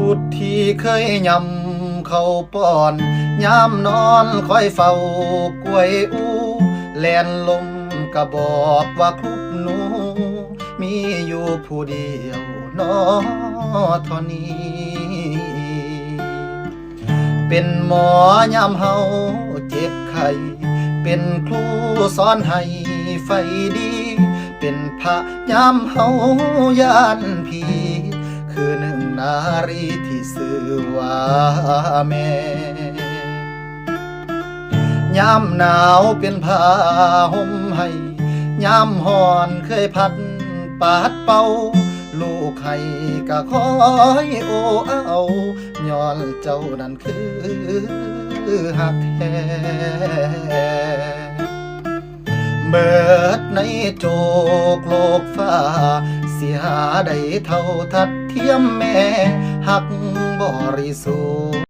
บุตรที่เคยยำเขาป้อนยามนอนคอยเฝ้ากล้วยอูแลนลมกะบอกว่าครุบหนูมีอยู่ผู้เดียวนอเท่านี้เป็นหมอยามเฮาเจ็บไข้เป็นครูสอนให้ไฟดีเป็นพระยามเฮายานผีคือหนึ่งนารีที่สื่อว่าแม่ยามหนาวเป็นผ้าห่มให้ยามฮ้อนเคยพัดปาดเป่าลูกให้ก็คอยโอ้เอาย้อนเจ้านั้นคือหักแท้เบิดในโจกโลกฟ้าสิหาได้เท่าทัดเทียมแม่หักบริสุทธิ์